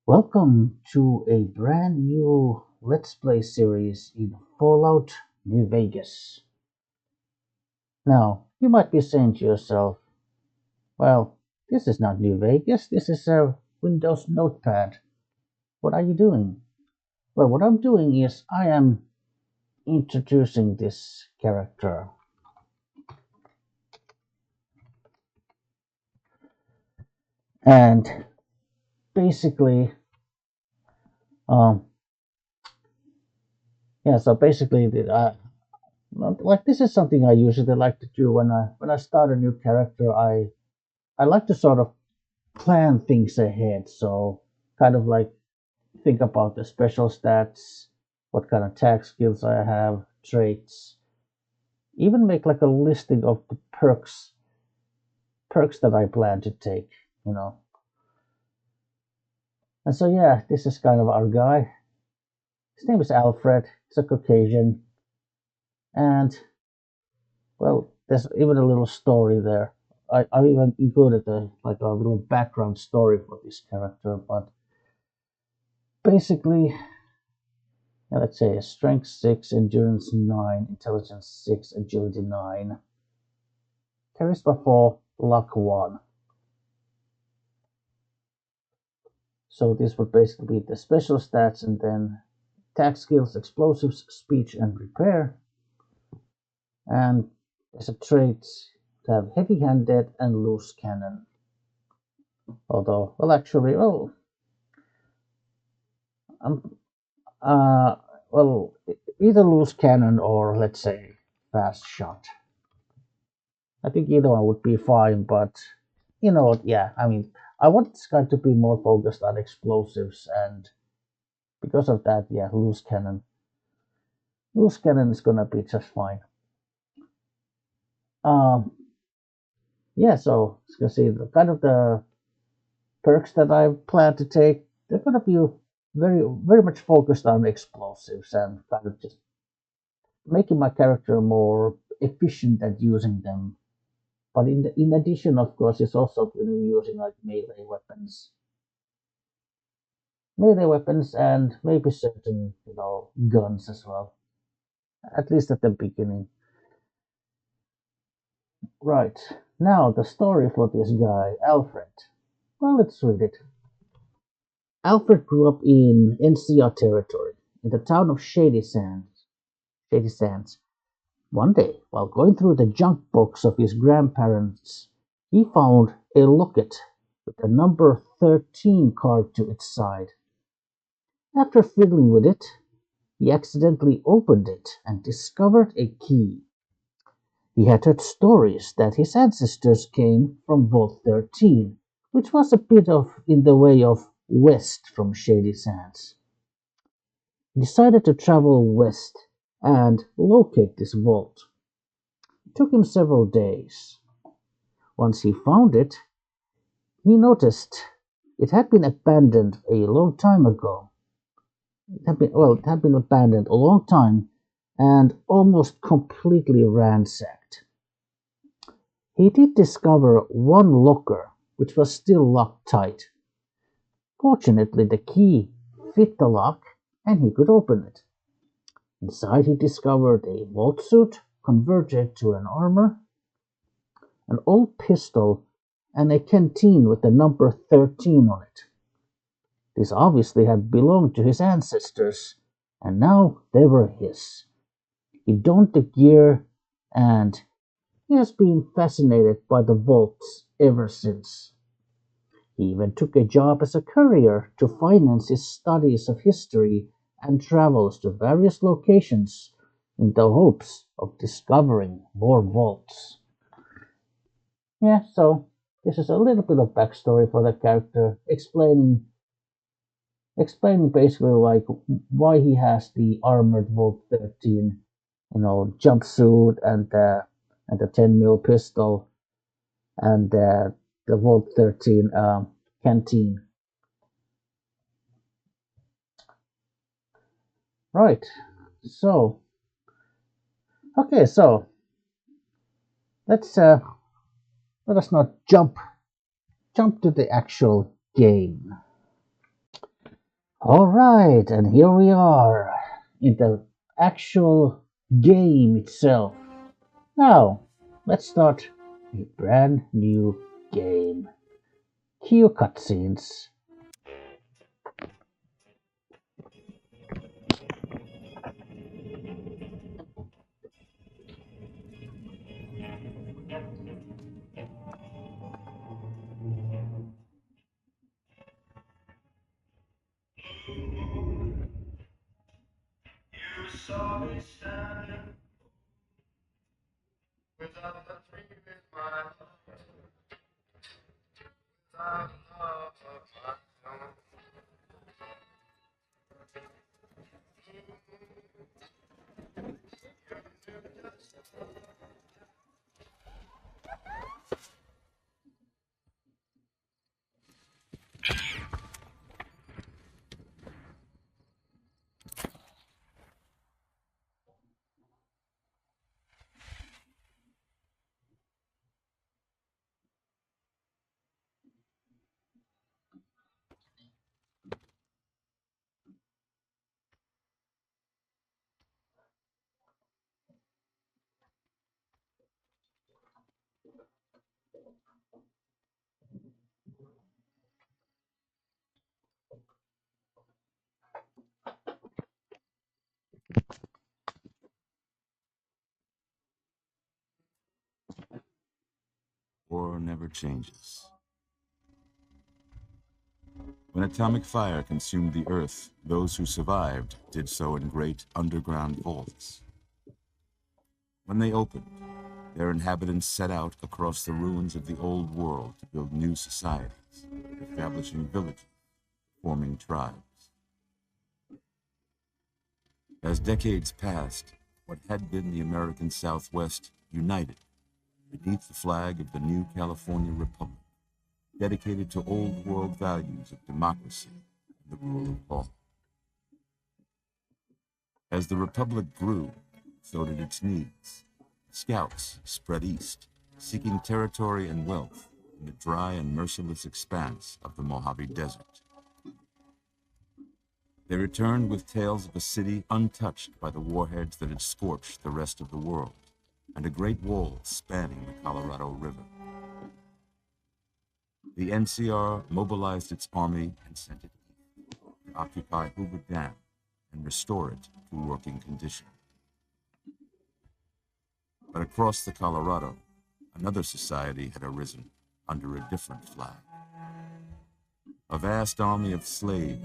Welcome to a brand new Let's Play series in Fallout New Vegas. Now, you might be saying to yourself, well, this is not New Vegas, this is a Windows Notepad. What are you doing? Well, what I'm doing is I am introducing this character. And basically, um, so basically, like this is something I usually like to do when I start a new character. I like to sort of plan things ahead. So kind of like think about the special stats, what kind of attack skills I have, traits, even make like a listing of the perks that I plan to take, you know. And so yeah, this is kind of our guy. His name is Alfred. He's a Caucasian, and well, there's even a little story there. I even included a little background story for this character, but basically let's say strength 6, endurance 9, intelligence 6, agility 9, charisma 4, luck 1. So this would basically be the special stats, and then attack skills, explosives, speech, and repair. And as a trait, to have heavy handed and loose cannon. Although, well, actually, um, uh, well, either loose cannon or let's say fast shot. I think either one would be fine, but you know what? Yeah, I mean, I want this guy to be more focused on explosives, and because of that, yeah, loose cannon. Loose cannon is gonna be just fine. Um, yeah, so you can see the kind of the perks that I plan to take. They're gonna be very much focused on explosives and kind of just making my character more efficient at using them. But in addition, of course, it's also going to be using like melee weapons, and maybe certain guns as well. At least at the beginning. Right now, the story for this guy, Alfred. Well, let's read it. Alfred grew up in NCR territory, in the town of Shady Sands. Shady Sands. One day, while going through the junk box of his grandparents, he found a locket with the number 13 carved to its side. After fiddling with it, he accidentally opened it and discovered a key. He had heard stories that his ancestors came from Vault 13, which was a bit of in the way of west from Shady Sands. He decided to travel west and locate this vault. It took him several days. Once he found it, he noticed it had been abandoned a long time ago. It had been abandoned a long time and almost completely ransacked. He did discover one locker which was still locked tight. Fortunately, the key fit the lock and he could open it. Inside, he discovered a vault suit converted to an armor, an old pistol, and a canteen with the number 13 on it. These obviously had belonged to his ancestors, and now they were his. He donned the gear, and he has been fascinated by the vaults ever since. He even took a job as a courier to finance his studies of history and travels to various locations in the hopes of discovering more vaults. Yeah, so this is a little bit of backstory for the character, explaining basically like why he has the armored Vault 13, jumpsuit and the 10 mil pistol and the Vault 13 canteen. Right. So okay, so let's let us not jump to the actual game. Alright, and here we are in the actual game itself. Now, let's start a brand new game. Cue cutscenes. You saw me standing without a dream in my heart, without love of my own. War never changes. When atomic fire consumed the Earth, those who survived did so in great underground vaults. When they opened, their inhabitants set out across the ruins of the old world to build new societies, establishing villages, forming tribes. As decades passed, what had been the American Southwest united beneath the flag of the new California Republic, dedicated to old world values of democracy and the rule of law. As the Republic grew, so did its needs. Scouts spread east, seeking territory and wealth in the dry and merciless expanse of the Mojave Desert. They returned with tales of a city untouched by the warheads that had scorched the rest of the world, and a great wall spanning the Colorado River. The NCR mobilized its army and sent it east to occupy Hoover Dam and restore it to working condition. But across the Colorado, another society had arisen under a different flag. A vast army of slaves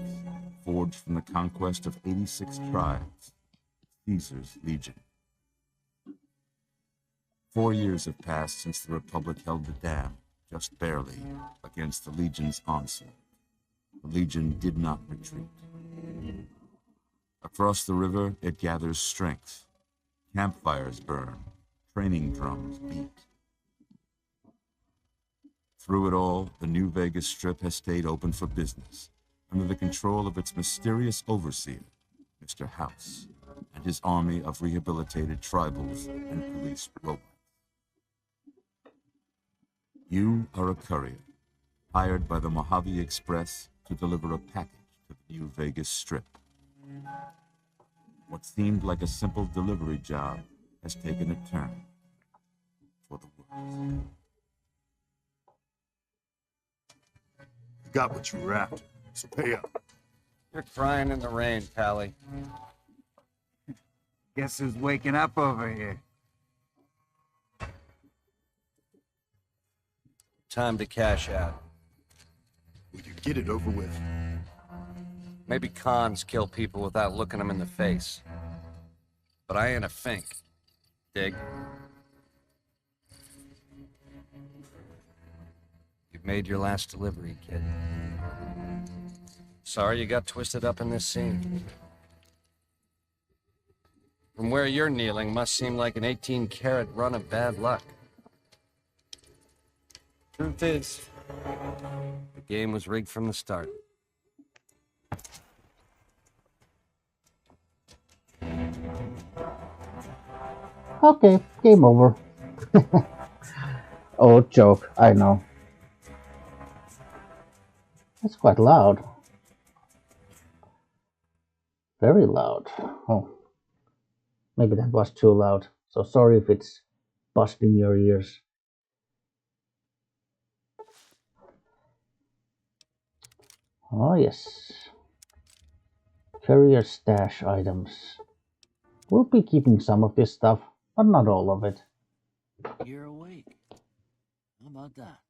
forged from the conquest of 86 tribes, Caesar's Legion. 4 years have passed since the Republic held the dam, just barely, against the Legion's onslaught. The Legion did not retreat. Across the river, it gathers strength. Campfires burn, training drums beat. Through it all, the New Vegas Strip has stayed open for business, under the control of its mysterious overseer, Mr. House, and his army of rehabilitated tribals and police robots. You are a courier, hired by the Mojave Express to deliver a package to the New Vegas Strip. What seemed like a simple delivery job has taken a turn for the worse. You got what you were after, so pay up. You're crying in the rain, Pally. Guess who's waking up over here? Time to cash out. Will you get it over with? Maybe cons kill people without looking them in the face. But I ain't a fink. Dig? You've made your last delivery, kid. Sorry you got twisted up in this scene. From where you're kneeling must seem like an 18-carat run of bad luck. Truth is, the game was rigged from the start. Okay, game over. Oh, joke, I know. That's quite loud. Very loud. Oh, maybe that was too loud. So sorry if it's busting your ears. Oh yes. Carrier stash items. We'll be keeping some of this stuff, but not all of it. You're awake. How about that?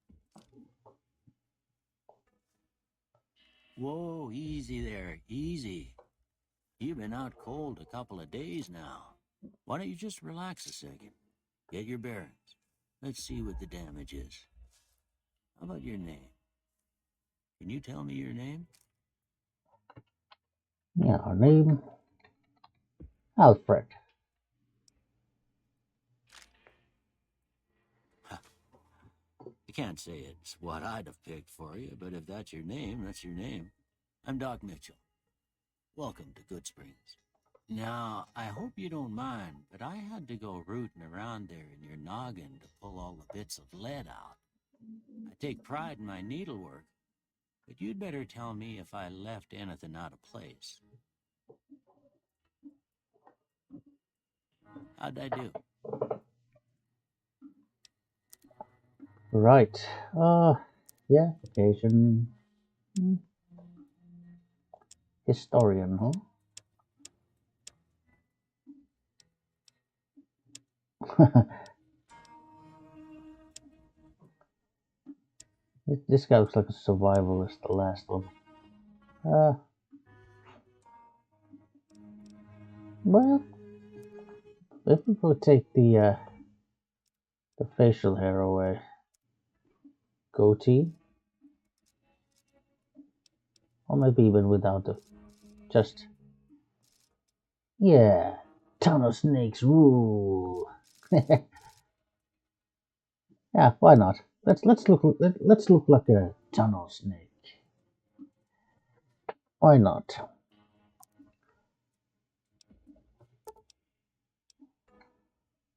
Whoa, easy there, easy. You've been out cold a couple of days now. Why don't you just relax a second? Get your bearings. Let's see what the damage is. How about your name? Can you tell me your name? Yeah, our name Alfred. I can't say it's what I'd have picked for you, but if that's your name, that's your name. I'm Doc Mitchell. Welcome to Good Springs. Now, I hope you don't mind, but I had to go rooting around there in your noggin to pull all the bits of lead out. I take pride in my needlework, but you'd better tell me if I left anything out of place. How'd I do? Right. Yeah, Asian historian, huh? This guy looks like a survivalist, the last one. Well, if we could take the facial hair away, goatee, or maybe even without the, just yeah, tunnel snakes rule. Yeah, why not? Let's look like a tunnel snake. Why not?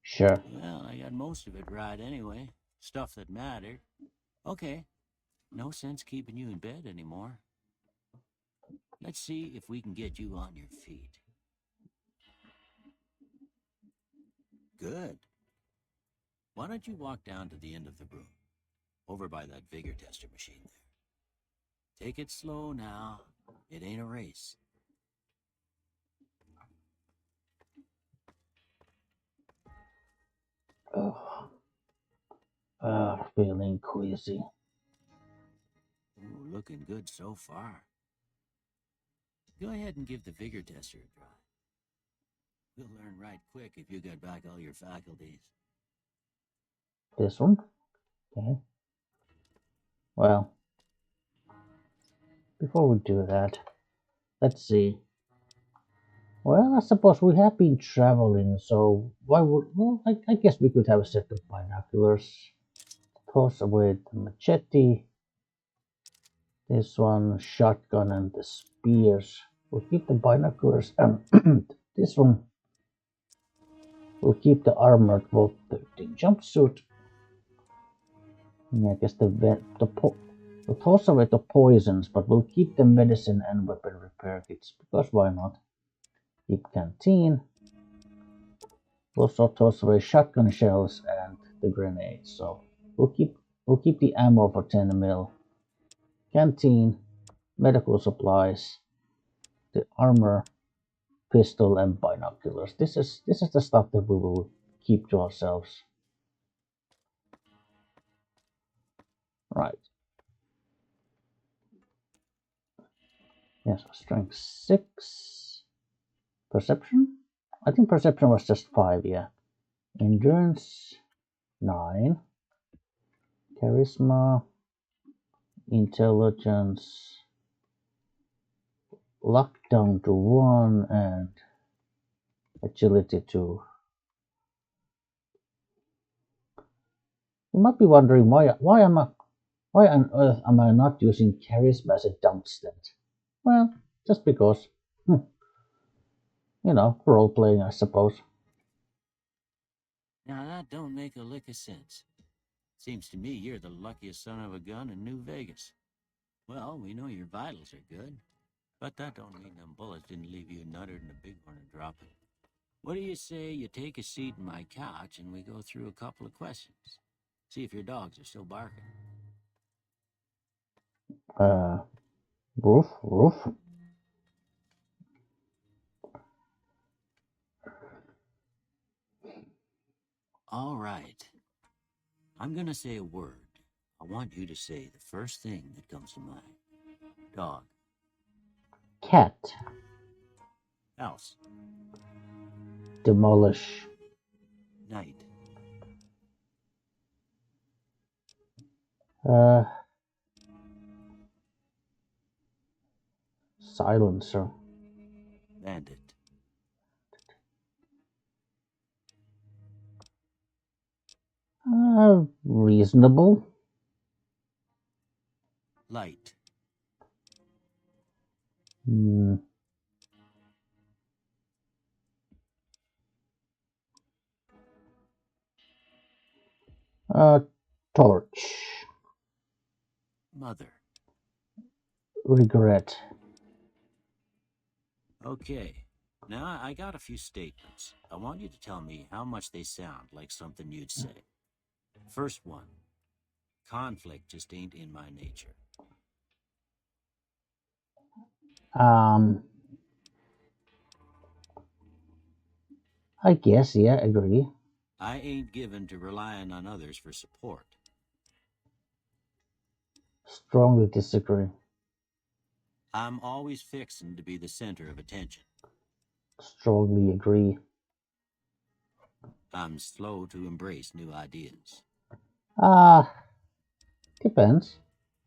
Sure. Well, I got most of it right anyway. Stuff that mattered. Okay, no sense keeping you in bed anymore. Let's see if we can get you on your feet. Good. Why don't you walk down to the end of the room, over by that vigor tester machine there. Take it slow now. It ain't a race. Oh, feeling queasy. Ooh, looking good so far. Go ahead and give the vigor tester a try. We'll learn right quick if you get back all your faculties. This one? Okay. Well, before we do that, let's see. Well, I suppose we have been traveling, so why would... Well, I guess we could have a set of binoculars. Toss away the machete. This one, shotgun and the spears. We'll keep the binoculars and this one. We'll keep the armored Vault 13 jumpsuit. Yeah, I guess we'll toss away the poisons, but we'll keep the medicine and weapon repair kits, because why not? Keep canteen. We'll also toss away shotgun shells and the grenades, so we'll keep the ammo for 10 mil. Canteen, medical supplies, the armor, pistol and binoculars. This is the stuff that we will keep to ourselves. Right. Yes, strength 6. Perception? I think perception was just 5, yeah. Endurance 9. Charisma, intelligence, luck down to 1, and agility 2. You might be wondering why on earth am I not using charisma as a dump stat? Well, just because. You know, role playing, I suppose. Now that don't make a lick of sense. Seems to me you're the luckiest son of a gun in New Vegas. Well, we know your vitals are good. But that don't mean them bullets didn't leave you nuttered and a big one and dropping. What do you say you take a seat in my couch and we go through a couple of questions? See if your dogs are still barking. Roof, roof. All right. I'm gonna say a word. I want you to say the first thing that comes to mind. Dog. Cat. House. Demolish. Night. Silencer. Bandit. Reasonable. Light. Torch. Mother. Regret. Okay. Now I got a few statements. I want you to tell me how much they sound like something you'd say. First one. Conflict just ain't in my nature. I guess, yeah, agree. I ain't given to relying on others for support. Strongly disagree. I'm always fixing to be the center of attention. Strongly agree. I'm slow to embrace new ideas. Depends.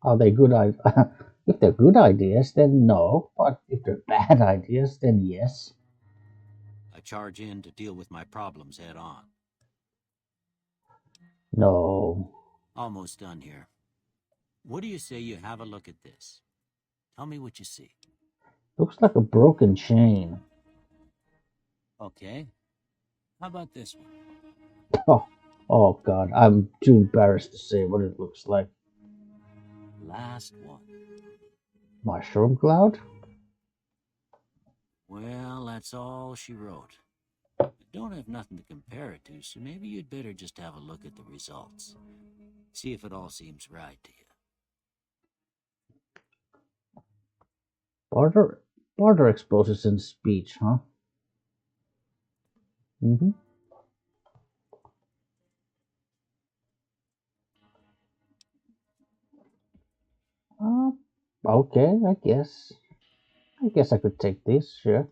Are they good if they're good ideas, then no. But if they're bad ideas, then yes. I charge in to deal with my problems head on. No. Almost done here. What do you say you have a look at this? Tell me what you see. Looks like a broken chain. Okay. How about this one? Oh God, I'm too embarrassed to say what it looks like. Last one. Mushroom cloud? Well, that's all she wrote. I don't have nothing to compare it to, so maybe you'd better just have a look at the results. See if it all seems right to you. Barter exposes in speech, huh? Okay, I guess I could take this, sure.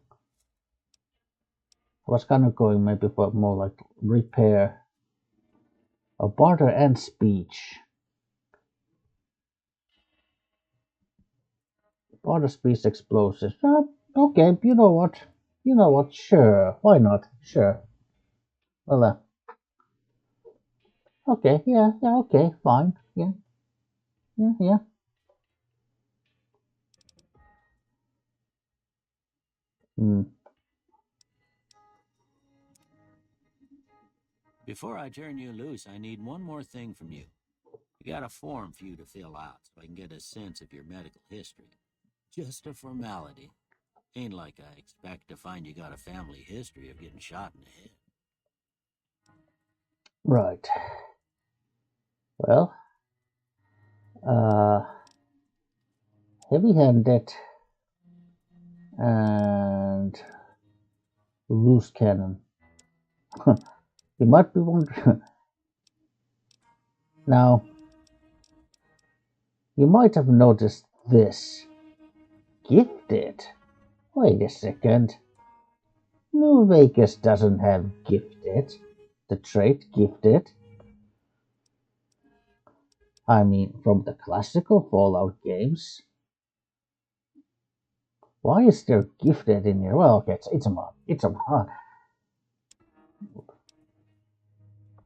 I was kind of going maybe for more like repair. A barter and speech. Barter speech explosives. Okay, you know what? Sure, why not? Sure. Well, okay, yeah, okay, fine, yeah. Before I turn you loose, I need one more thing from you. I got a form for you to fill out so I can get a sense of your medical history. Just a formality. Ain't like I expect to find you got a family history of getting shot in the head. Right. Well, heavy-handed and loose cannon. You might be wondering. Now, you might have noticed this. Gifted? Wait a second. New Vegas doesn't have gifted. The trait gifted. I mean, from the classical Fallout games. Why is there gifted in here? Well, okay, it's a mod. It's a mod.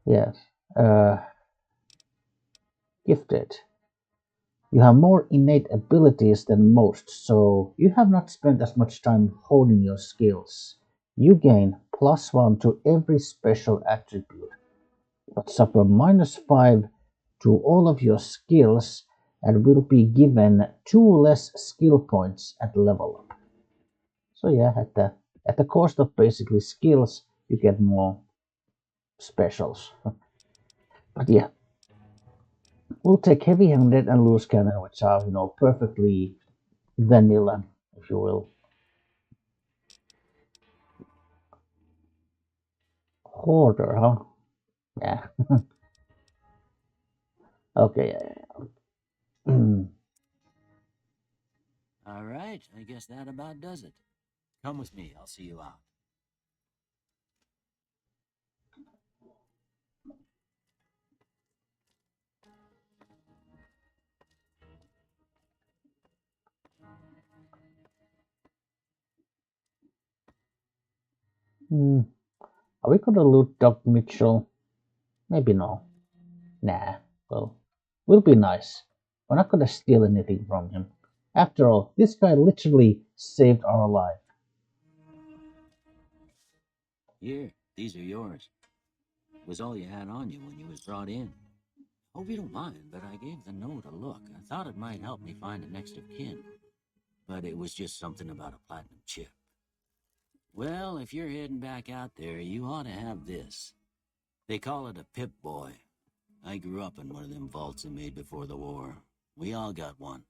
Yes. Gifted. You have more innate abilities than most, so you have not spent as much time honing your skills. You gain +1 to every special attribute, but suffer -5 to all of your skills and will be given 2 less skill points at level up. So yeah, at the cost of basically skills, you get more specials. But yeah, we'll take heavy-handed and loose cannon, which are perfectly vanilla, if you will. Hoarder, huh? Yeah. Okay. Yeah. All right, I guess that about does it. Come with me, I'll see you out. Are we gonna loot Doc Mitchell? Maybe no. Nah. Well, we'll be nice. We're not gonna steal anything from him. After all, this guy literally saved our life. Here, these are yours. It was all you had on you when you was brought in. Hope you don't mind, but I gave the note a look. I thought it might help me find a next of kin. But it was just something about a platinum chip. Well, if you're heading back out there, you ought to have this. They call it a Pip-Boy. I grew up in one of them vaults they made before the war. We all got one.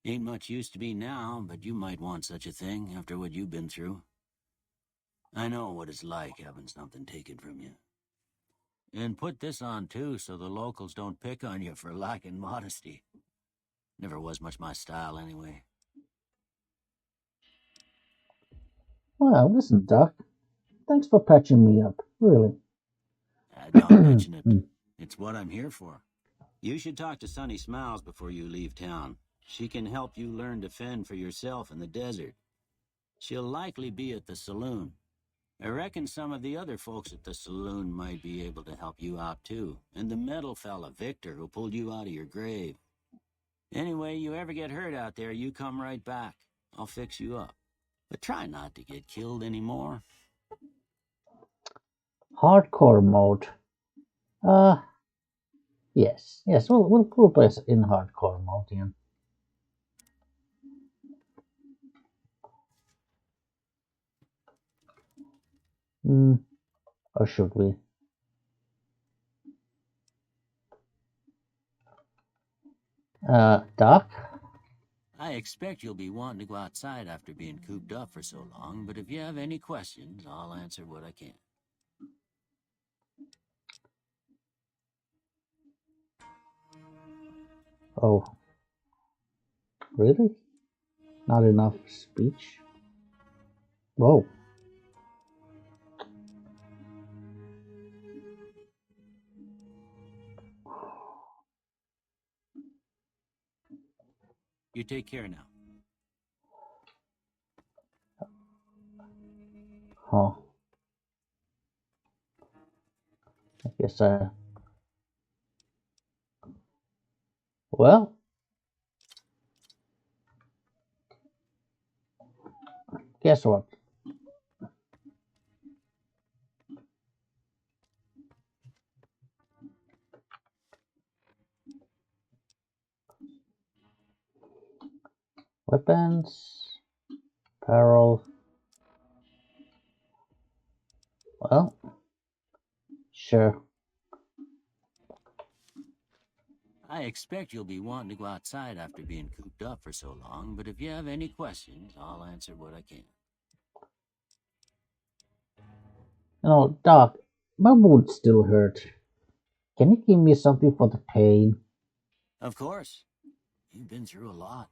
Ain't much use to me now, but you might want such a thing after what you've been through. I know what it's like having something taken from you. And put this on, too, so the locals don't pick on you for lacking modesty. Never was much my style, anyway. Well, listen, Doc. Thanks for patching me up. Really. Don't mention it. It's what I'm here for. You should talk to Sunny Smiles before you leave town. She can help you learn to fend for yourself in the desert. She'll likely be at the saloon. I reckon some of the other folks at the saloon might be able to help you out, too. And the metal fella, Victor, who pulled you out of your grave. Anyway, you ever get hurt out there, you come right back. I'll fix you up. But try not to get killed anymore. Hardcore mode. Yes. Yes, we'll group us in hardcore mode, yeah. Or should we? Doc? I expect you'll be wanting to go outside after being cooped up for so long, but if you have any questions, I'll answer what I can. Oh. Really? Not enough speech? Whoa. You take care now. Huh. I guess well, guess what? Weapons, apparel. Well, sure. I expect you'll be wanting to go outside after being cooped up for so long, but if you have any questions, I'll answer what I can. Doc, my wound still hurt. Can you give me something for the pain? Of course. You've been through a lot.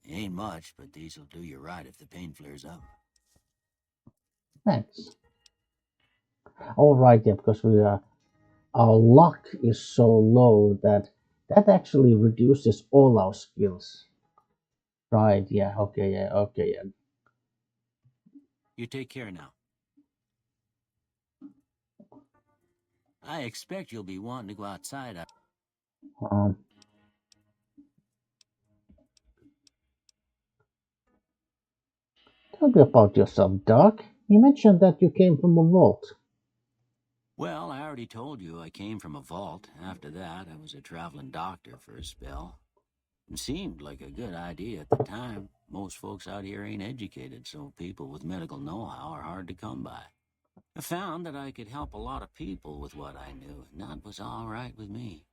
Ain't much, but these'll do you right if the pain flares up. Thanks. Alright, yeah, because our luck is so low that actually reduces all our skills. Right, yeah, okay, yeah. You take care now. I expect you'll be wanting to go outside. Tell me about yourself, Doc. You mentioned that you came from a vault. Well, I already told you I came from a vault. After that, I was a traveling doctor for a spell. It seemed like a good idea at the time. Most folks out here ain't educated, so people with medical know-how are hard to come by. I found that I could help a lot of people with what I knew, and that was all right with me.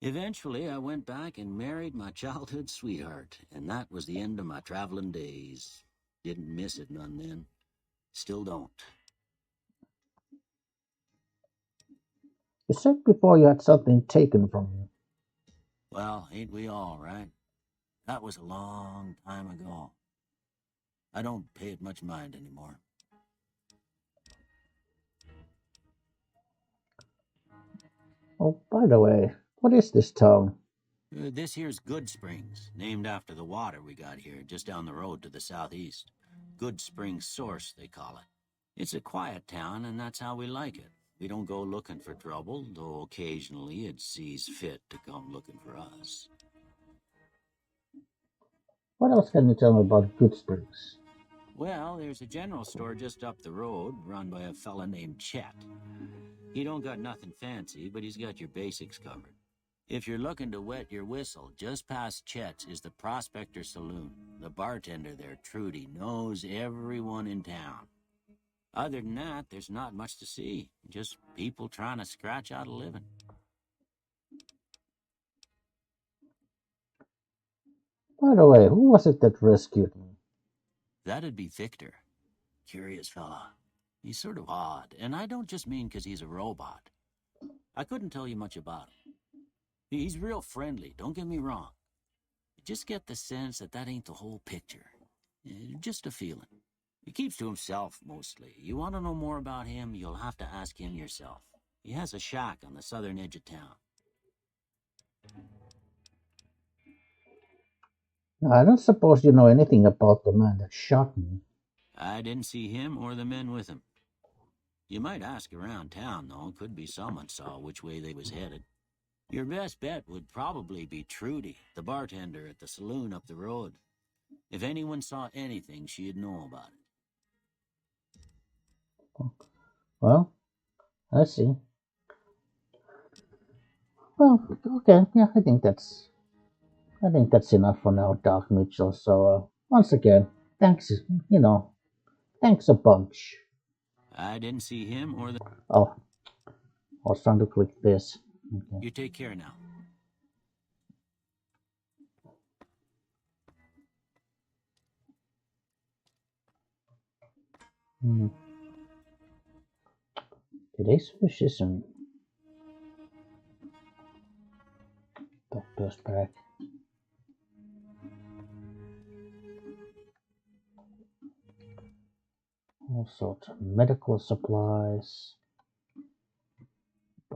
Eventually, I went back and married my childhood sweetheart, and that was the end of my traveling days. Didn't miss it none then. Still don't. You said before you had something taken from you. Well, ain't we all, right? That was a long time ago. I don't pay it much mind anymore. Oh, by the way, what is this town? This here's Good Springs, named after the water we got here, just down the road to the southeast. Good Springs Source, they call it. It's a quiet town, and that's how we like it. We don't go looking for trouble, though occasionally it sees fit to come looking for us. What else can you tell me about Good Springs? Well, there's a general store just up the road, run by a fella named Chet. He don't got nothing fancy, but he's got your basics covered. If you're looking to wet your whistle, just past Chet's is the Prospector Saloon. The bartender there, Trudy, knows everyone in town. Other than that, there's not much to see. Just people trying to scratch out a living. By the way, who was it that rescued me? That'd be Victor. Curious fella. He's sort of odd, and I don't just mean 'cause he's a robot. I couldn't tell you much about him. He's real friendly, don't get me wrong. You just get the sense that ain't the whole picture. Just a feeling. He keeps to himself, mostly. You want to know more about him, you'll have to ask him yourself. He has a shack on the southern edge of town. I don't suppose you know anything about the man that shot me. I didn't see him or the men with him. You might ask around town, though. Could be someone saw which way they was headed. Your best bet would probably be Trudy, the bartender at the saloon up the road. If anyone saw anything, she'd know about it. Well, I see. Well, okay, yeah, I think that's enough for now, Doc Mitchell. So, once again, thanks, thanks a bunch. I didn't see him or the... Oh, I was trying to click this. Okay. You take care now. Today's fish isn't doctor's pack. All sorts of medical supplies.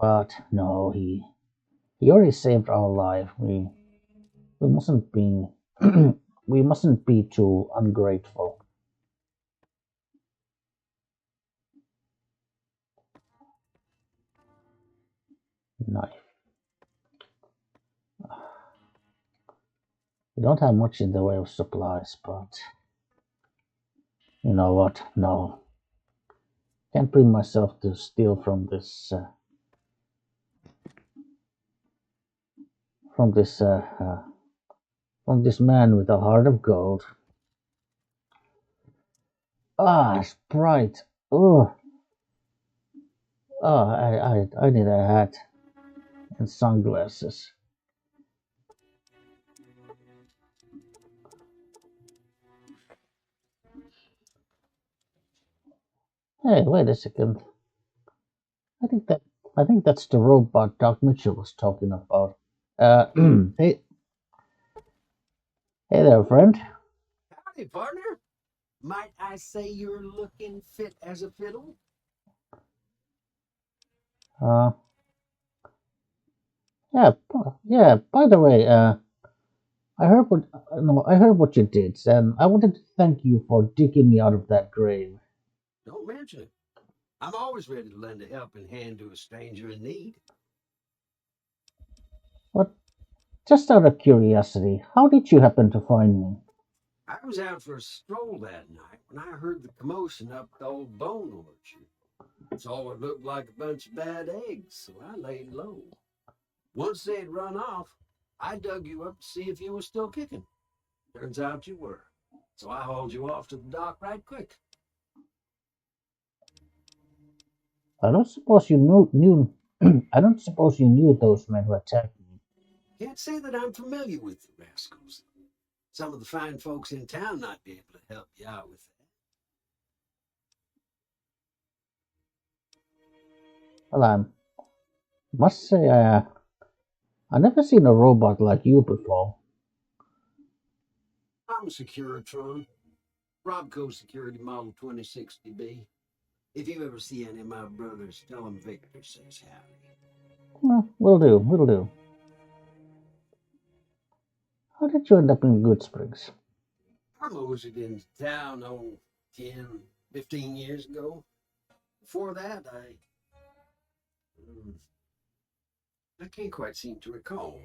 But no, he already saved our life. We mustn't be we mustn't be too ungrateful. Knife. We don't have much in the way of supplies, but you know what? No. Can't bring myself to steal from this from this man with a heart of gold. Ah, Sprite. Oh, I need a hat and sunglasses. Hey, wait a second. I think that's the robot Doc Mitchell was talking about. Hey, hey there, friend. Howdy, partner. Might I say you're looking fit as a fiddle? Yeah, yeah. By the way, I heard what no, I heard what you did, and I wanted to thank you for digging me out of that grave. Don't mention it. I'm always ready to lend a helping hand to a stranger in need. But just out of curiosity, how did you happen to find me? I was out for a stroll that night when I heard the commotion up the old bone orchard. Saw what looked like a bunch of bad eggs, so I laid low. Once they'd run off, I dug you up to see if you were still kicking. Turns out you were. So I hauled you off to the dock right quick. I don't suppose you knew I don't suppose you knew those men who attacked me. Can't say that I'm familiar with the rascals. Some of the fine folks in town might be able to help you out with that. Well, I must say I never seen a robot like you before. I'm a Securitron. Robco Security Model 2060B. If you ever see any of my brothers, tell them Victor says howdy. Well, will do. How did you end up in Good Springs? I moseyed into town, 10, 15 years ago. Before that, I can't quite seem to recall.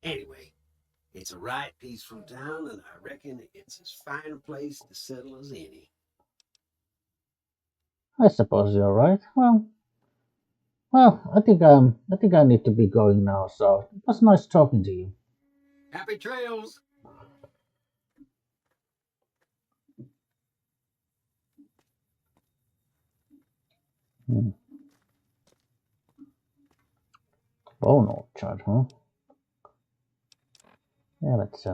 Anyway, it's a right peaceful town, and I reckon it's as fine a place to settle as any. I suppose you're right. Well, I think I need to be going now, so it was nice talking to you. Happy trails! Hmm. Bone orchard, huh? Yeah, let's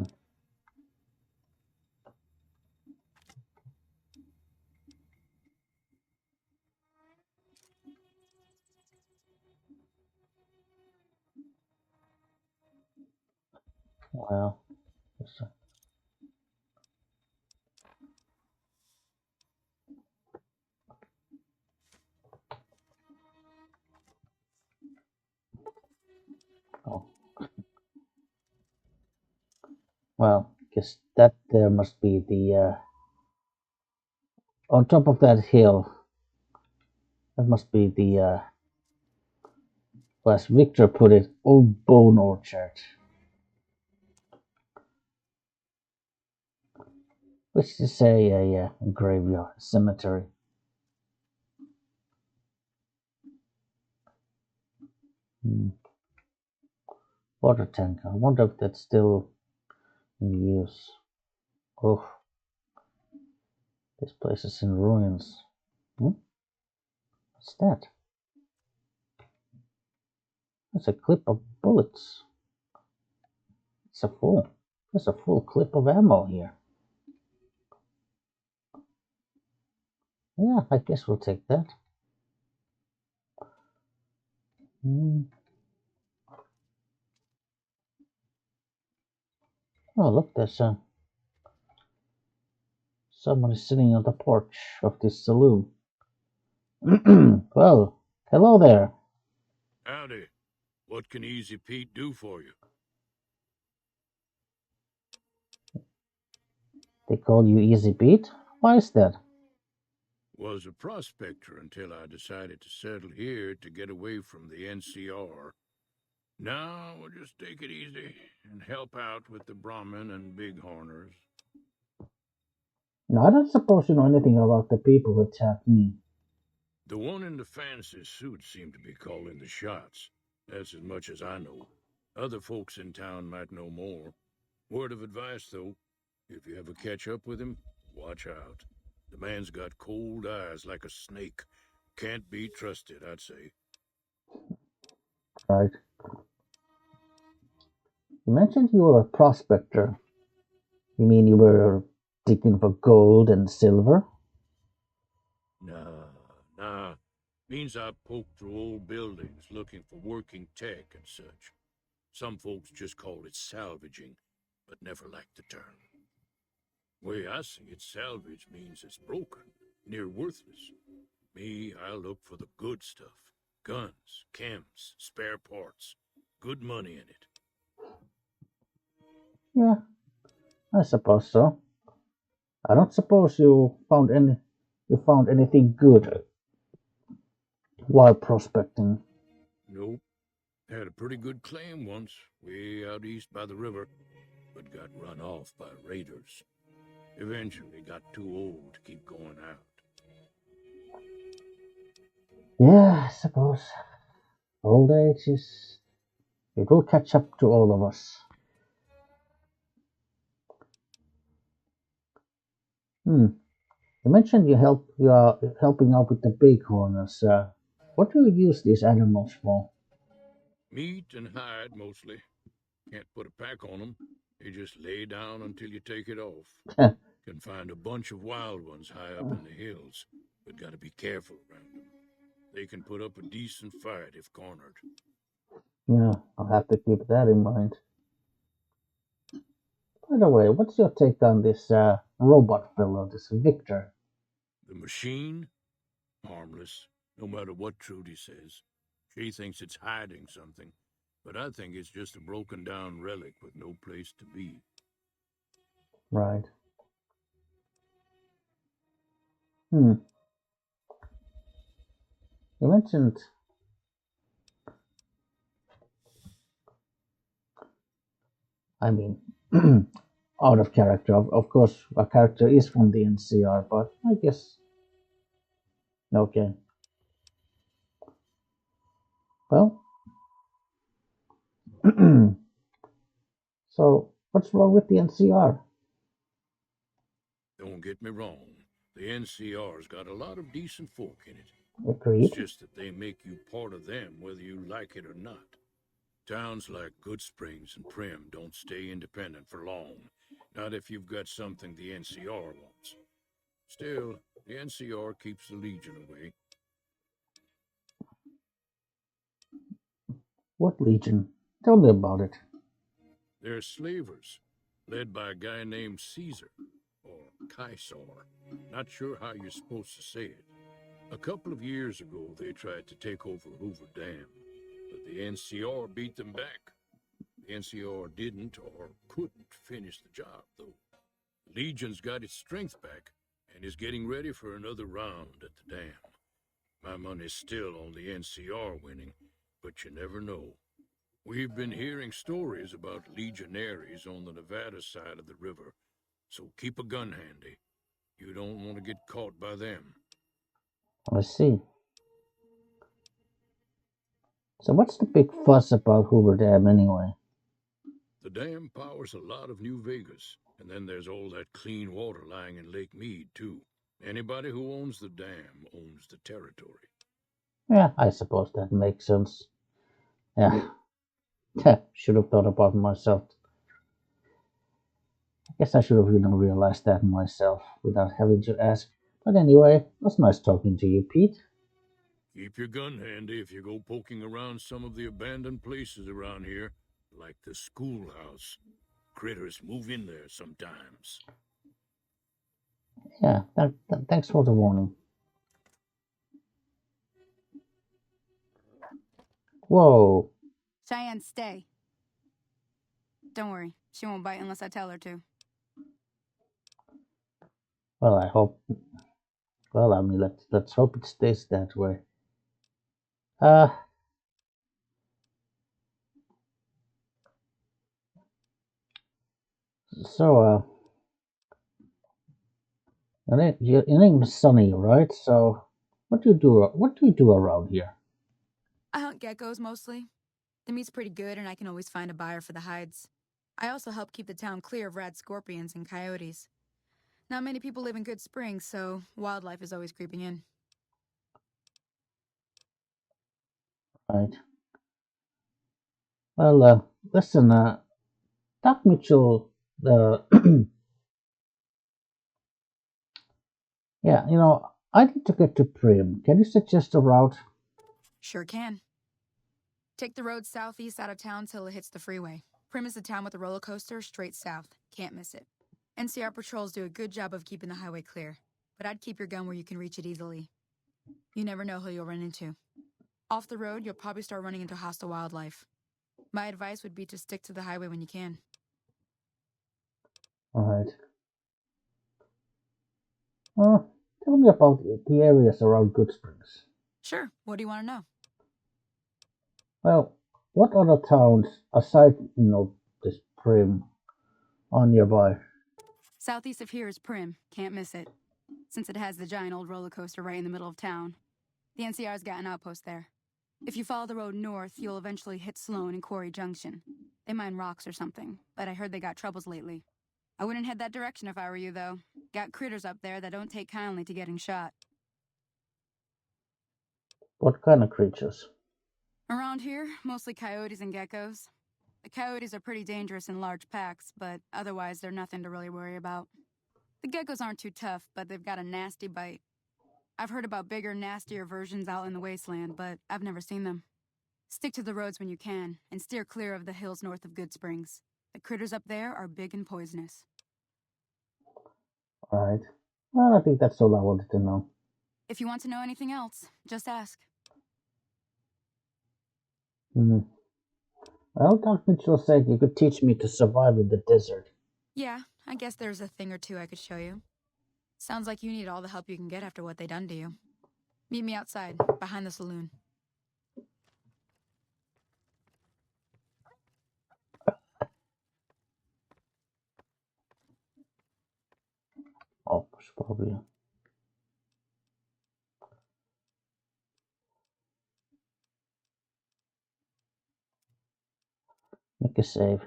well, let's, oh, well, guess that there must be the on top of that hill. That must be the as Victor put it, old bone orchard, which is a graveyard cemetery. Hmm. Water tank. I wonder if that's still in use. Oh, this place is in ruins. Hmm? What's that? That's a clip of bullets. It's a full. There's a full clip of ammo here. Yeah, I guess we'll take that. Hmm. Oh, look, there's someone is sitting on the porch of this saloon. Well, hello there. Howdy. What can Easy Pete do for you? They call you Easy Pete? Why is that? Was a prospector until I decided to settle here to get away from the NCR. Now we'll just take it easy and help out with the Brahmin and Bighorners. No, I don't suppose you know anything about the people who attacked me. The one in the fancy suit seemed to be calling the shots. That's as much as I know. Other folks in town might know more. Word of advice, though, if you ever catch up with him, watch out. The man's got cold eyes like a snake. Can't be trusted, I'd say. Right. You mentioned you were a prospector. You mean you were digging for gold and silver? Nah. Means I poke through old buildings looking for working tech and such. Some folks just call it salvaging, but never liked the term. Way I see it, salvage means it's broken, near worthless. Me, I look for the good stuff. Guns, chems, spare parts. Good money in it. Yeah, I suppose so. I don't suppose you found anything good while prospecting. Nope. Had a pretty good claim once, way out east by the river, but got run off by raiders. Eventually got too old to keep going out. Yeah, I suppose. Old age is It will catch up to all of us. You mentioned you are helping out with the bighorners. What do you use these animals for? Meat and hide, mostly. Can't put a pack on them. They just lay down until you take it off. Can find a bunch of wild ones high up in the hills, but gotta be careful around them. They can put up a decent fight if cornered. Yeah, I'll have to keep that in mind. By the way, what's your take on this robot fellow, this Victor? The machine? Harmless, no matter what Trudy says. She thinks it's hiding something, but I think it's just a broken down relic with no place to be. Right. You mentioned... I mean, out of character. Of course, a character is from the NCR, but I guess... Okay. Well... So, what's wrong with the NCR? Don't get me wrong, the NCR's got a lot of decent folk in it. Agreed. It's just that they make you part of them whether you like it or not. Towns like Goodsprings and Prim don't stay independent for long, not if you've got something the NCR wants. Still, the NCR keeps the Legion away. What Legion? Tell me about it. They're slavers, led by a guy named Caesar, or Caesar. Not sure how you're supposed to say it. A couple of years ago, they tried to take over Hoover Dam, but the NCR beat them back. The NCR didn't or couldn't finish the job, though. Legion's got its strength back and is getting ready for another round at the dam. My money's still on the NCR winning, but you never know. We've been hearing stories about legionaries on the Nevada side of the river, so keep a gun handy. You don't want to get caught by them. I see. So what's the big fuss about Hoover Dam anyway? The dam powers a lot of New Vegas, and then there's all that clean water lying in Lake Mead, too. Anybody who owns the dam owns the territory. Yeah, I suppose that makes sense. Yeah. Should have thought about myself. I guess I should have realized that myself without having to ask. But anyway, it was nice talking to you, Pete. Keep your gun handy if you go poking around some of the abandoned places around here, like the schoolhouse. Critters move in there sometimes. Yeah, thanks for the warning. Whoa. Cheyenne, stay. Don't worry, she won't bite unless I tell her to. Well, I hope... Well, I mean, let's hope it stays that way. So, your name is Sunny, right? So, what do you do? What do you do around here? I hunt geckos mostly. The meat's pretty good, and I can always find a buyer for the hides. I also help keep the town clear of rad scorpions and coyotes. Not many people live in Good Springs, so wildlife is always creeping in. Right. Well, listen, Doc Mitchell, yeah, I need to get to Prim. Can you suggest a route? Sure can. Take the road southeast out of town till it hits the freeway. Prim is the town with the roller coaster straight south. Can't miss it. NCR patrols do a good job of keeping the highway clear, but I'd keep your gun where you can reach it easily. You never know who you'll run into. Off the road, you'll probably start running into hostile wildlife. My advice would be to stick to the highway when you can. Alright. Tell me about the areas around Good Springs. Sure. What do you want to know? Well, what other towns, aside, this Prim, are nearby? Southeast of here is Prim. Can't miss it. Since it has the giant old roller coaster right in the middle of town. The NCR's got an outpost there. If you follow the road north, you'll eventually hit Sloan and Quarry Junction. They mine rocks or something, but I heard they got troubles lately. I wouldn't head that direction if I were you, though. Got critters up there that don't take kindly to getting shot. What kind of creatures? Around here, mostly coyotes and geckos. The coyotes are pretty dangerous in large packs, but otherwise they're nothing to really worry about. The geckos aren't too tough, but they've got a nasty bite. I've heard about bigger, nastier versions out in the wasteland, but I've never seen them. Stick to the roads when you can, and steer clear of the hills north of Good Springs. The critters up there are big and poisonous. Alright. Well, I think that's all I wanted to know. If you want to know anything else, just ask. Well, Dr. Mitchell said you could teach me to survive in the desert. Yeah, I guess there's a thing or two I could show you. Sounds like you need all the help you can get after what they done to you. Meet me outside, behind the saloon. Oh, probably. Make a save.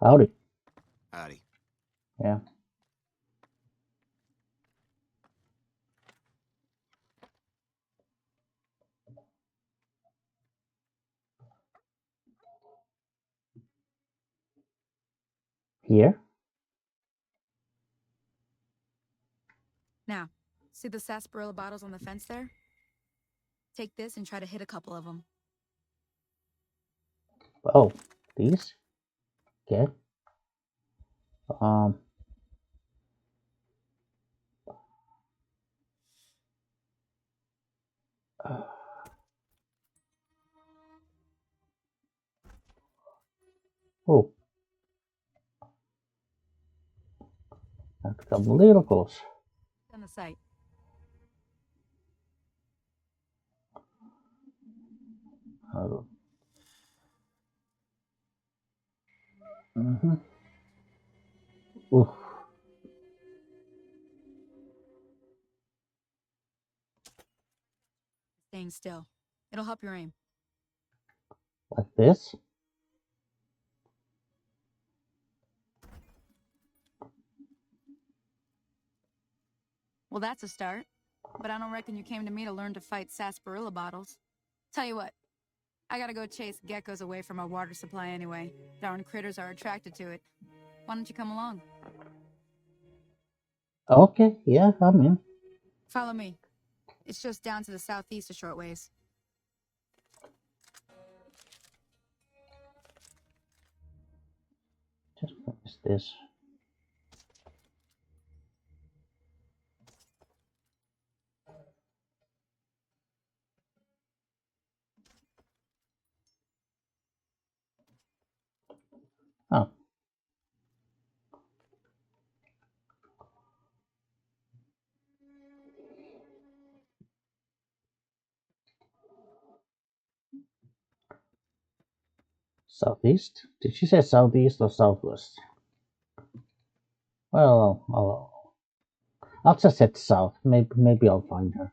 Howdy. Howdy. Yeah. Here? Now, see the sarsaparilla bottles on the fence there? Take this and try to hit a couple of them. Oh, these? Okay. Oh. I have to come a little close. On the site. Oof. Staying still. It'll help your aim. Like this? Well, that's a start. But I don't reckon you came to me to learn to fight sarsaparilla bottles. Tell you what, I gotta go chase geckos away from our water supply anyway. Darn critters are attracted to it. Why don't you come along? Okay, yeah, I'm in. Follow me. It's just down to the southeast a short ways. Just press this. Oh. Southeast? Did she say southeast or southwest? Well, I'll just head south. Maybe I'll find her.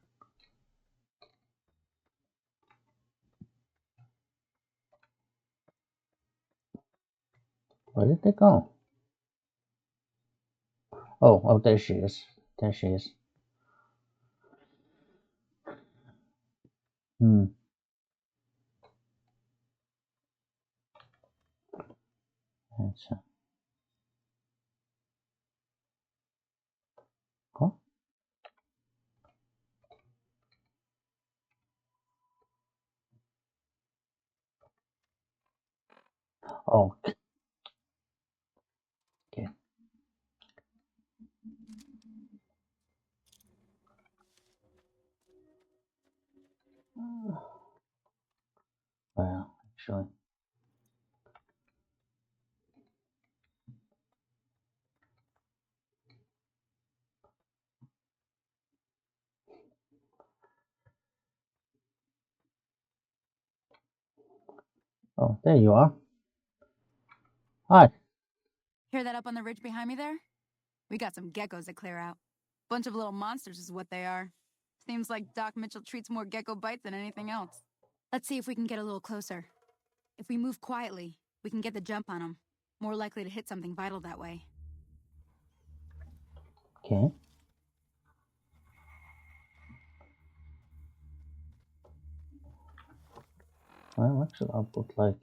Where did they go? Oh, there she is. There she is. That's huh? Oh, okay. Well, actually. Oh, there you are. Hi. Hear that up on the ridge behind me there? We got some geckos to clear out. Bunch of little monsters is what they are. Seems like Doc Mitchell treats more gecko bites than anything else. Let's see if we can get a little closer. If we move quietly, we can get the jump on them. More likely to hit something vital that way. Okay. Well, actually, I'll put like...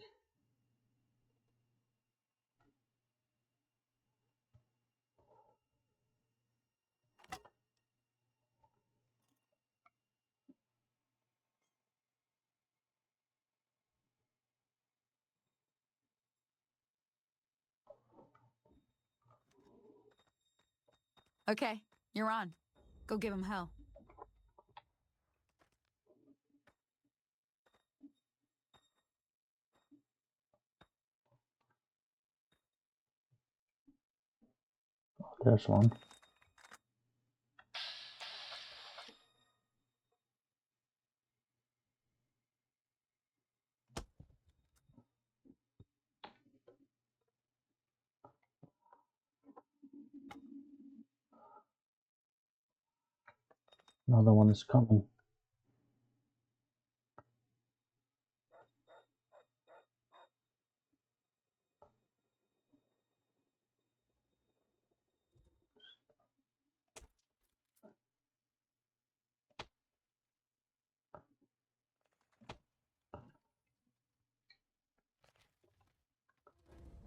Okay, you're on. Go give him hell. There's one. Another one is coming.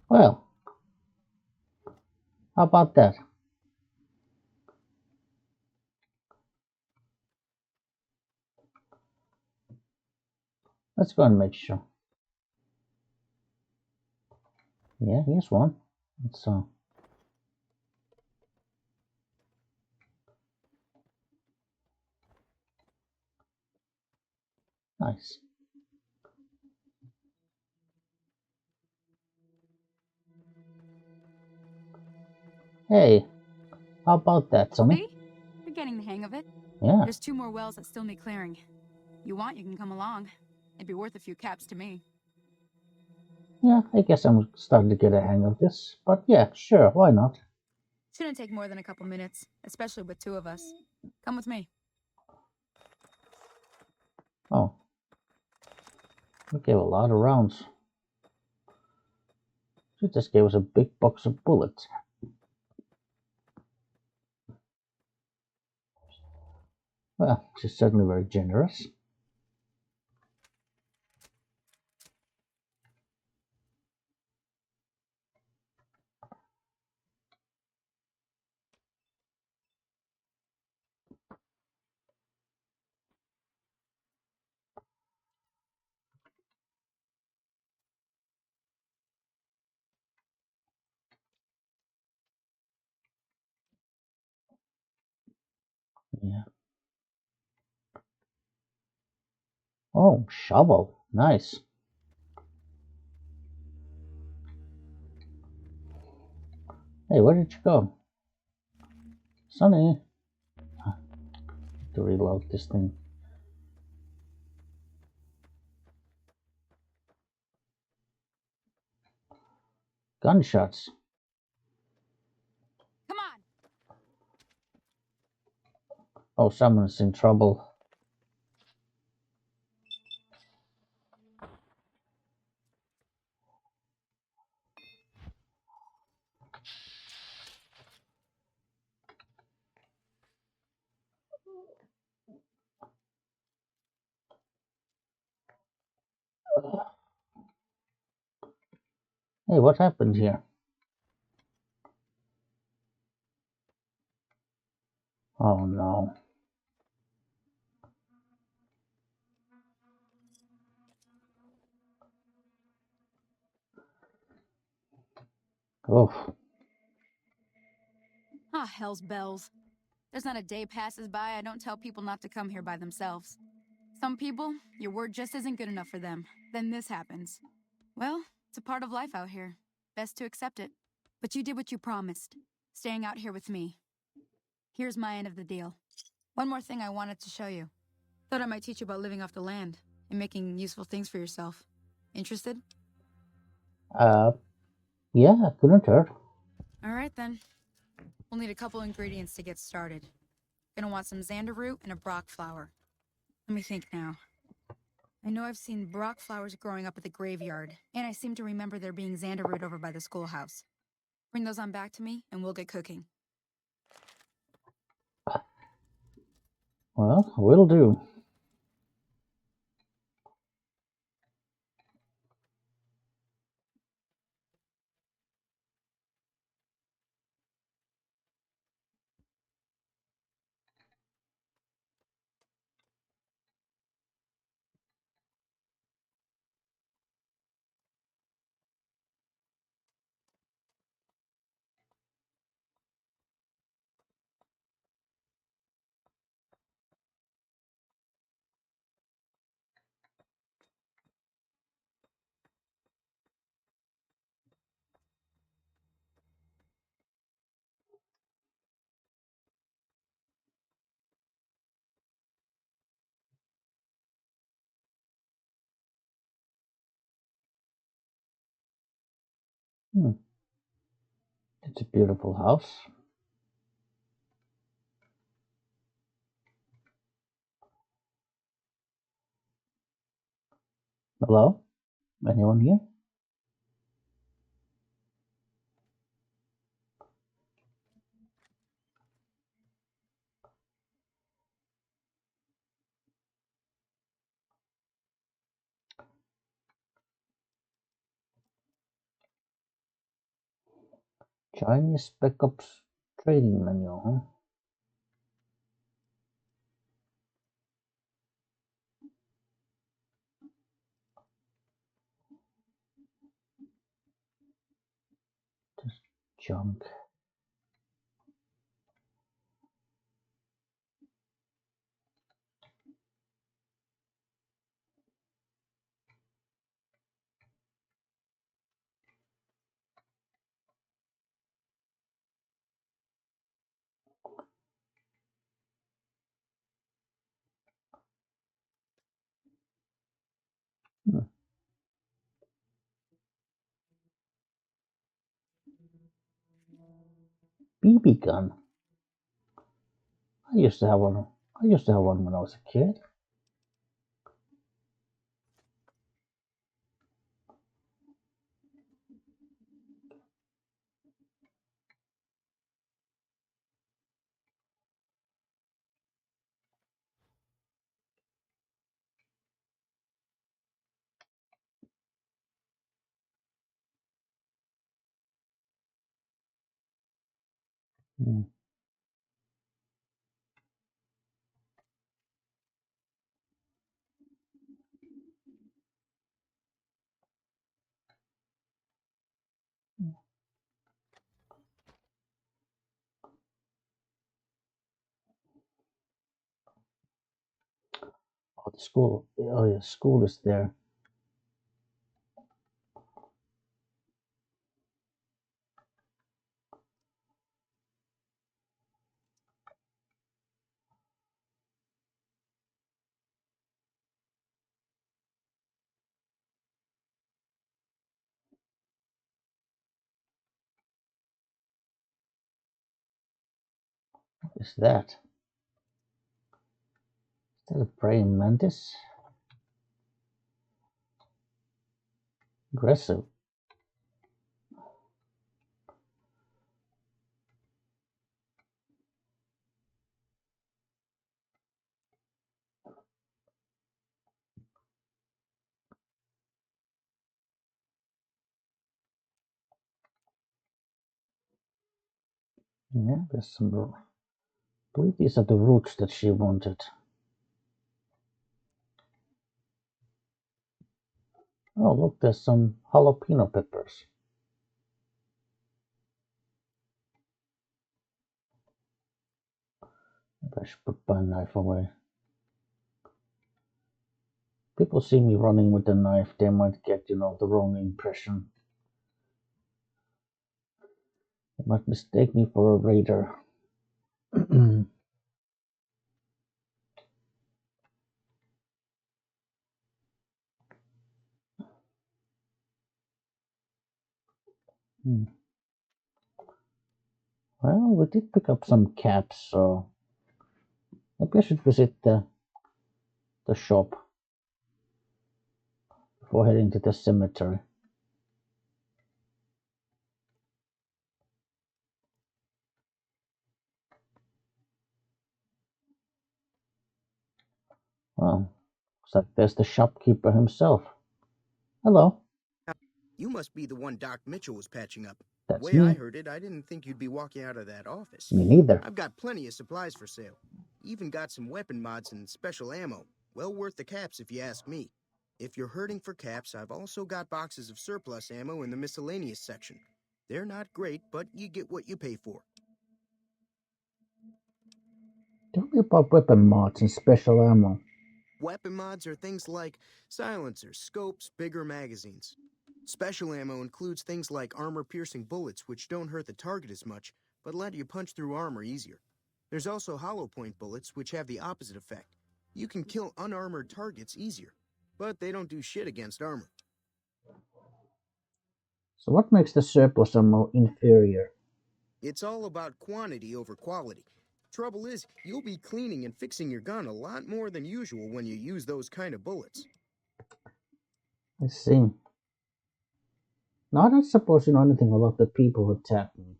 Well, how about that? Let's go and make sure. Yeah, here's one. It's nice. Hey, how about that, Sonny? See? You're getting the hang of it. Yeah. There's 2 more wells that still need clearing. You want, you can come along. It'd be worth a few caps to me. Yeah, I guess I'm starting to get a hang of this. But yeah, sure, why not? Shouldn't take more than a couple minutes, especially with 2 of us. Come with me. Oh. We gave a lot of rounds. She just gave us a big box of bullets. Well, she's certainly very generous. Yeah. Oh, shovel. Nice. Hey, where did you go? Sonny. To reload this thing. Gunshots. Come on! Oh, someone's in trouble. Hey, what happened here? Oh no. Oof. Ah, hell's bells. There's not a day passes by I don't tell people not to come here by themselves. Some people, your word just isn't good enough for them. Then this happens. Well, it's a part of life out here. Best to accept it. But you did what you promised, staying out here with me. Here's my end of the deal. One more thing I wanted to show you. Thought I might teach you about living off the land and making useful things for yourself. Interested? Yeah, couldn't hurt. All right then. We'll need a couple ingredients to get started. Gonna want some xander root and a brock flower. Let me think now. I know I've seen brock flowers growing up at the graveyard, and I seem to remember there being xander root over by the schoolhouse. Bring those on back to me, and we'll get cooking. Well, will do. It's a beautiful house. Hello? Anyone here? Chinese Spec Ops trading menu, huh? Just junk. BB gun. I used to have one. I used to have one when I was a kid. Oh, the school. Oh, yeah, school is there. What is that? Is that a praying mantis? Aggressive. Yeah, there's some. I believe these are the roots that she wanted. Oh, look, there's some jalapeno peppers. Maybe I should put my knife away. People see me running with a knife, they might get, the wrong impression. They might mistake me for a raider. Well, we did pick up some caps, so maybe I should visit the shop before heading to the cemetery. Well, looks like there's the shopkeeper himself. Hello. You must be the one Doc Mitchell was patching up. The That's way I me. heard it, I didn't think you'd be walking out of that office. Me neither. I've got plenty of supplies for sale. Even got some weapon mods and special ammo. Well worth the caps if you ask me. If you're hurting for caps, I've also got boxes of surplus ammo in the miscellaneous section. They're not great, but you get what you pay for. Tell me about weapon mods and special ammo. Weapon mods are things like silencers, scopes, bigger magazines. Special ammo includes things like armor-piercing bullets, which don't hurt the target as much, but let you punch through armor easier. There's also hollow point bullets, which have the opposite effect. You can kill unarmored targets easier, but they don't do shit against armor. So what makes the surplus ammo inferior? It's all about quantity over quality. Trouble is, you'll be cleaning and fixing your gun a lot more than usual when you use those kind of bullets. I see. Now I don't suppose you know anything about the people who attacked me.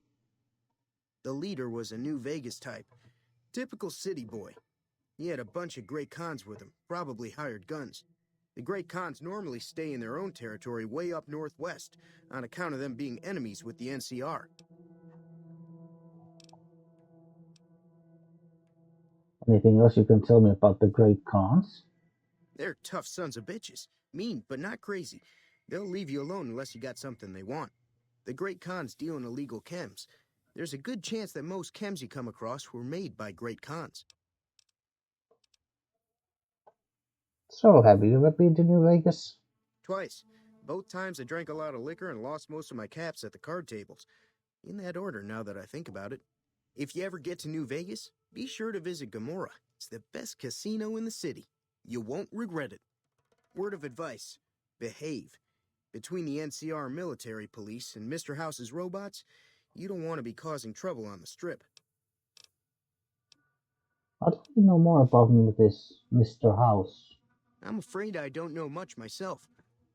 The leader was a New Vegas type. Typical city boy. He had a bunch of Great Khans with him, probably hired guns. The Great Khans normally stay in their own territory way up northwest, on account of them being enemies with the NCR. Anything else you can tell me about the Great Khans? They're tough sons of bitches. Mean, but not crazy. They'll leave you alone unless you got something they want. The Great Khans deal in illegal chems. There's a good chance that most chems you come across were made by Great Khans. So, have you ever been to New Vegas? Twice. Both times I drank a lot of liquor and lost most of my caps at the card tables. In that order, now that I think about it. If you ever get to New Vegas, be sure to visit Gomorrah. It's the best casino in the city. You won't regret it. Word of advice: behave. Between the NCR military police and Mr. House's robots, you don't want to be causing trouble on the strip. I'd like to know more about this Mr. House. I'm afraid I don't know much myself.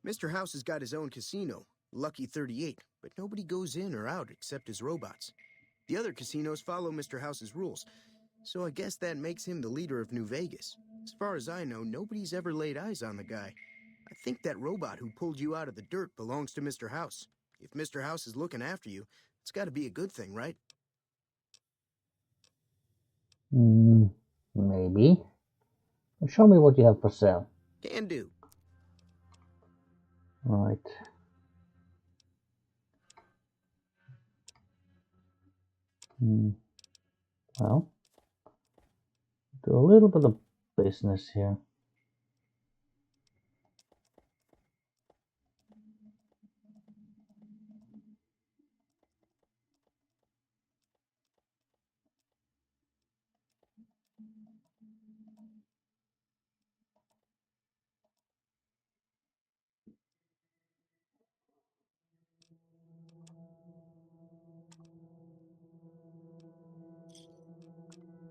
Mr. House has got his own casino, Lucky 38, but nobody goes in or out except his robots. The other casinos follow Mr. House's rules, so I guess that makes him the leader of New Vegas. As far as I know, nobody's ever laid eyes on the guy. I think that robot who pulled you out of the dirt belongs to Mr. House. If Mr. House is looking after you, it's got to be a good thing, right? Maybe. But show me what you have for sale. Can do. Right. Well, do a little bit of business here.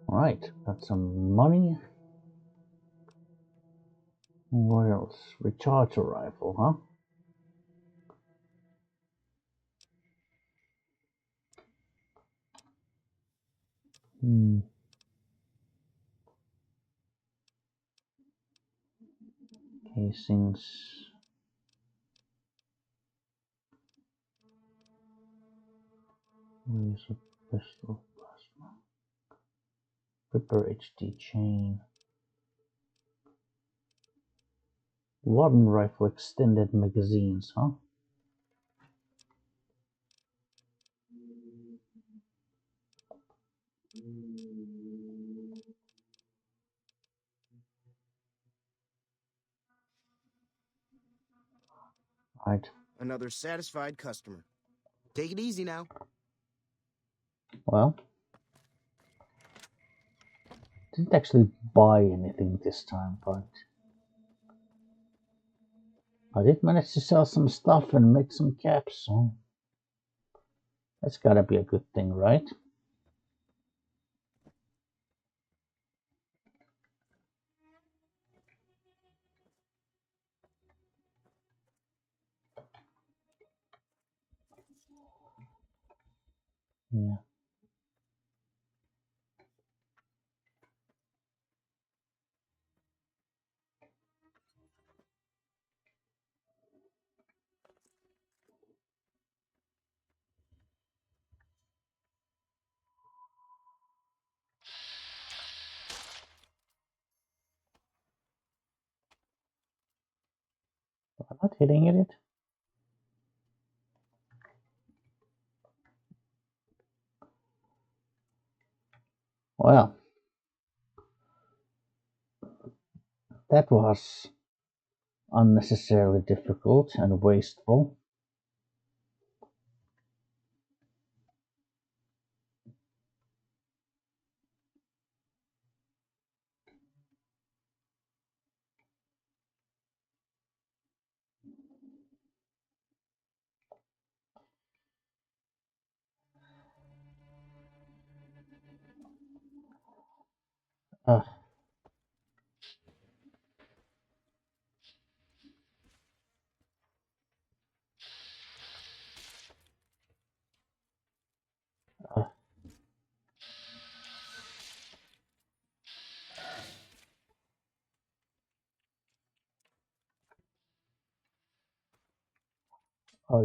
Right, got some money. What else? Recharge a rifle, huh? Casings. Laser pistol plasma. Ripper HD chain. Warden rifle extended magazines, huh? Right. Another satisfied customer. Take it easy now. Well, didn't actually buy anything this time, but I did manage to sell some stuff and make some caps, so that's gotta be a good thing, right? Yeah. I'm not hitting it. Well, that was unnecessarily difficult and wasteful. Uh, uh, oh,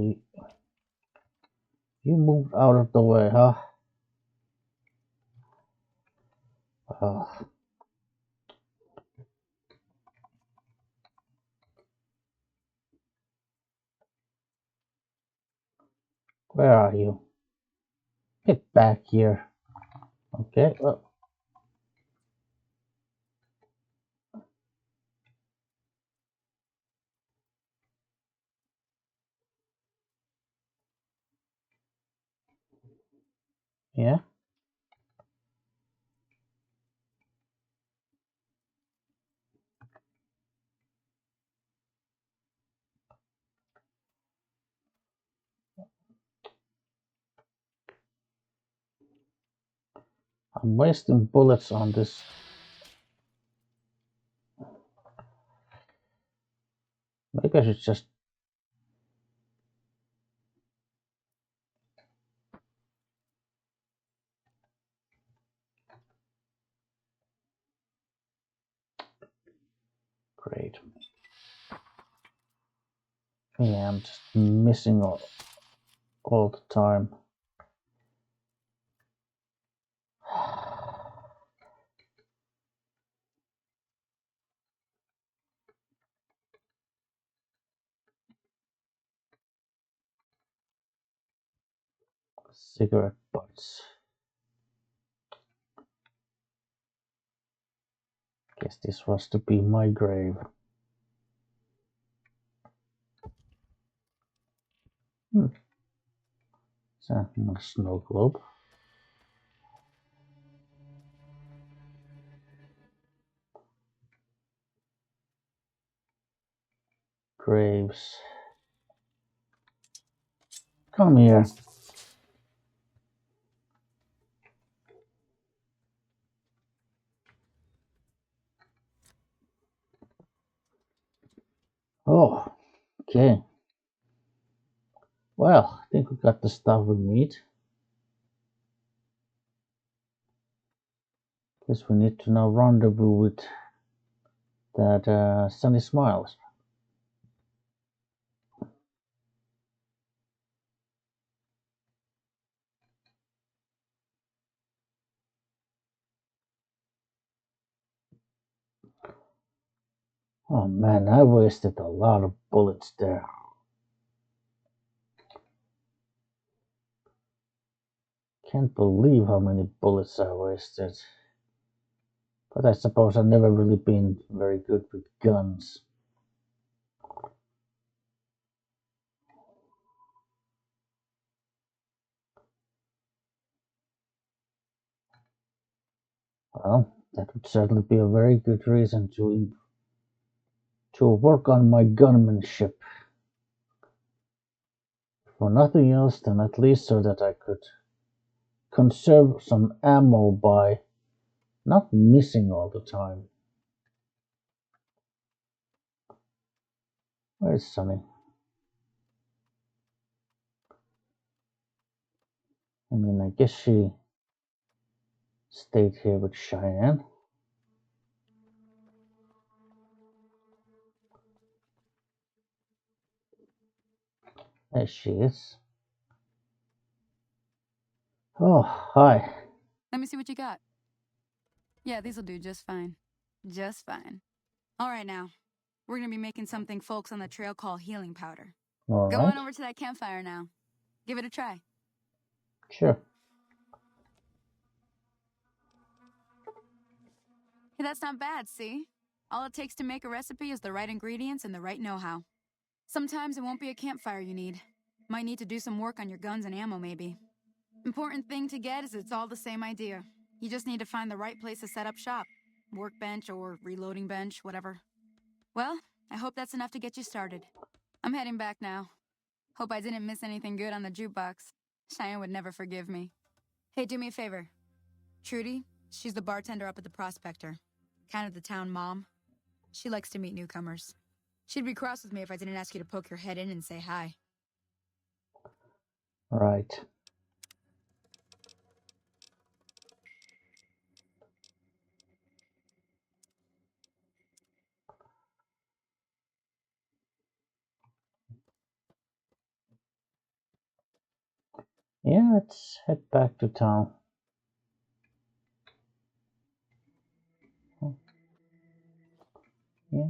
you moved out of the way, huh? Uh, where are you? Get back here. Okay, well. Yeah. I'm wasting bullets on this. Maybe I should just... Great. Yeah, I'm just missing all the time. Cigarette butts. Guess this was to be my grave. So, a snow globe. Graves. Come here. Oh, okay. Well, I think we got the stuff we need. Guess we need to now rendezvous with that Sunny Smiles. Oh man, I wasted a lot of bullets there. Can't believe how many bullets I wasted. But I suppose I've never really been very good with guns. Well, that would certainly be a very good reason to work on my gunmanship. For nothing else than at least so that I could conserve some ammo by not missing all the time. Where's Sunny? I mean, I guess she stayed here with Cheyenne. There she is. Oh, hi. Let me see what you got. Yeah, these'll do just fine. Just fine. All right, now. We're gonna be making something folks on the trail call healing powder. All Go right. on over to that campfire now. Give it a try. Sure. Hey, that's not bad, see? All it takes to make a recipe is the right ingredients and the right know-how. Sometimes it won't be a campfire you need. Might need to do some work on your guns and ammo, maybe. Important thing to get is it's all the same idea. You just need to find the right place to set up shop. Workbench or reloading bench, whatever. Well, I hope that's enough to get you started. I'm heading back now. Hope I didn't miss anything good on the jukebox. Cheyenne would never forgive me. Hey, do me a favor. Trudy, she's the bartender up at the Prospector. Kind of the town mom. She likes to meet newcomers. She'd be cross with me if I didn't ask you to poke your head in and say hi. Right. Yeah, let's head back to town. Yeah.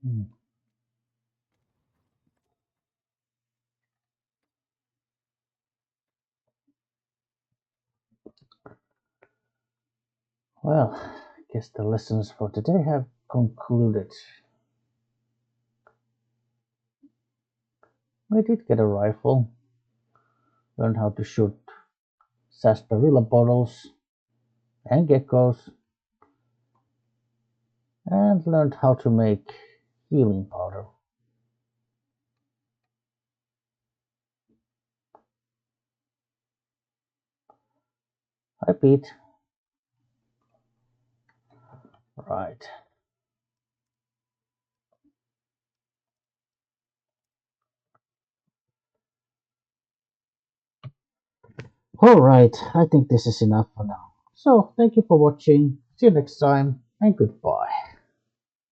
Hmm. Well, I guess the lessons for today have concluded. We did get a rifle, learned how to shoot sarsaparilla bottles and geckos, and learned how to make healing powder. Hi, Pete. Right. Alright, I think this is enough for now. So, thank you for watching, see you next time, and goodbye.